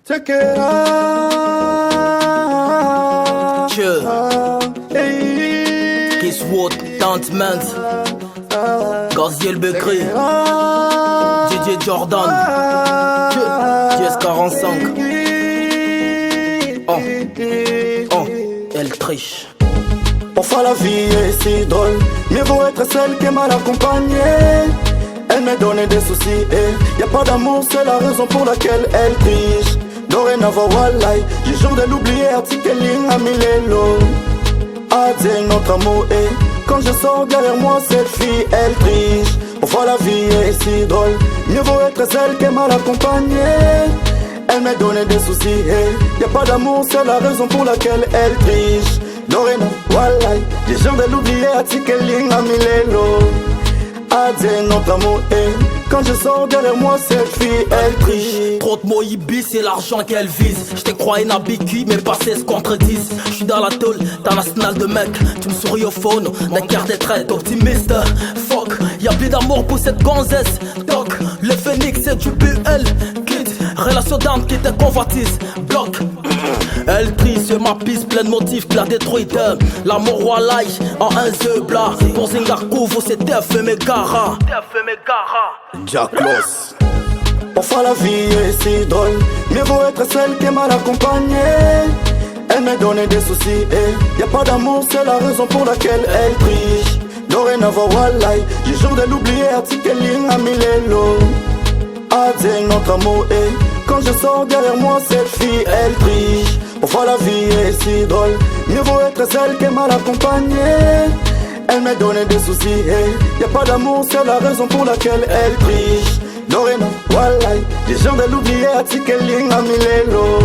Check it out. Chill. Hey. Kiswood, Tantment, Gaziel Bekri, DJ Jordan, GS45. Oh, elle triche. Parfois la vie est si drôle, mieux vaut être celle qui est mal accompagnée. Elle m'a donné des soucis et y a pas d'amour, c'est la raison pour laquelle elle triche. Dorénavant, wallahi, j'ai jour de l'oublier, article à Milelo. Adé notre amour et quand je sors derrière moi, cette fille, elle triche. Parfois la vie est si drôle, mieux vaut être celle qui est mal accompagnée. Elle m'a donné des soucis et y a pas d'amour, c'est la raison pour laquelle elle triche. Dorénavant, wallahi, j'ai jour de l'oublier, article à Milelo. Adé notre amour et quand je sors derrière moi, cette fille, elle triche. Trop de mots ibis, c'est l'argent qu'elle vise. J'te croyais Nabiki, mais pas 16 contre 10. J'suis dans la tôle, international de mec. Tu me souris au phone, d'un quart des traits optimiste. Fuck, y'a plus d'amour pour cette gonzesse. Doc, le phénix c'est du BL. Kid, relation d'âme qui te convoitise. Bloc, elle trie sur ma piste, plein de motifs qui la détruite. L'amour wallahi, en un zeu blas. Pour Zingarkou, vous c'est Def et Megara. Jack Loss. Parfois la vie est si drôle, mieux vaut être celle qui est mal accompagnée. Elle m'a donné des soucis et y a pas d'amour, c'est la raison pour laquelle elle triche. Dorénavant, wallahi, j'ai jour de l'oublier, article à Milelo. Adé notre amour et quand je sors derrière moi, cette fille, elle triche. Parfois la vie est si drôle, mieux vaut être celle qui est mal accompagnée. Elle m'a donné des soucis et y a pas d'amour, c'est la raison pour laquelle elle triche. Dorénavant, wallahi, j'ai jour de l'oublier, article à Milelo.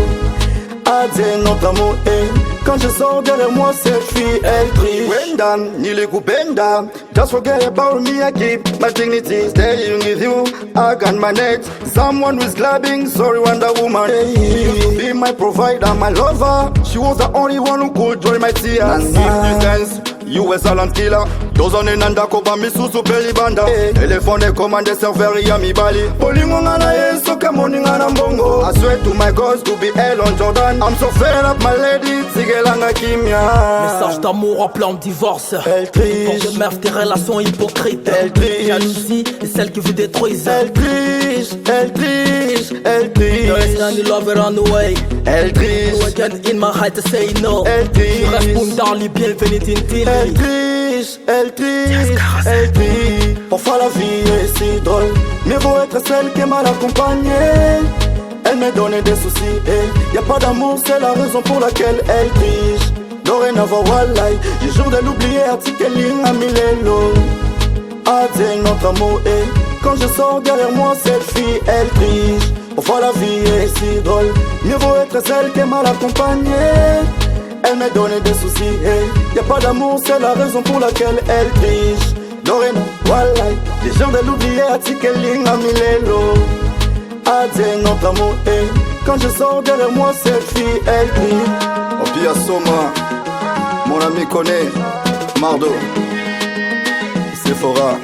Adé notre amour et quand je sors derrière moi, cette fille, elle triche. When done, nearly kupenda. Just forget about me, I keep my dignity. Staying with you, I got my net. Someone who's clubbing, sorry Wonder Woman. She used to be my provider, my lover. She was the only one who could dry my tears. If you dance, you were silent killer. Dozone nanda koba misusu peli banda. Telefone commande serveur ya mi bali. Polingo ngana yeso kamoni ngana mbongo. I swear to my gods to be Elon Jordan. I'm so fed up my lady, tigelanga kimia. Message d'amour en plan de divorce. Elle triche. Pour de meufs, tes relations hypocrites. Elle triche. Jalousie et celle qui vous détruisent. Elle triche, elle triche, elle There is triche. any lover on the way. Elle triche. No again in my heart to say no. Elle triche. Je reste dans les bienvenus d'Intili. Elle triche, elle triche, elle triche. Parfois la vie est si drôle, mieux vaut être celle qui est mal accompagnée. Elle m'a donné des soucis et y a pas d'amour, c'est la raison pour laquelle elle triche. Dorénavant, wallahi, j'ai jour de l'oublier, article à Milelo. Adé notre amour et quand je sors derrière moi, cette fille, elle triche. Parfois la vie est si drôle, mieux vaut être celle qui est mal accompagnée. Elle m'a donné des soucis et y a pas d'amour, c'est la raison pour laquelle elle triche. Dorénavant, wallahi, j'ai jour de l'oublier, article à Milelo. Adé notre amour et quand je sors derrière moi, cette fille, elle triche. Opia Soma, mon ami connaît Mardo, Sephora.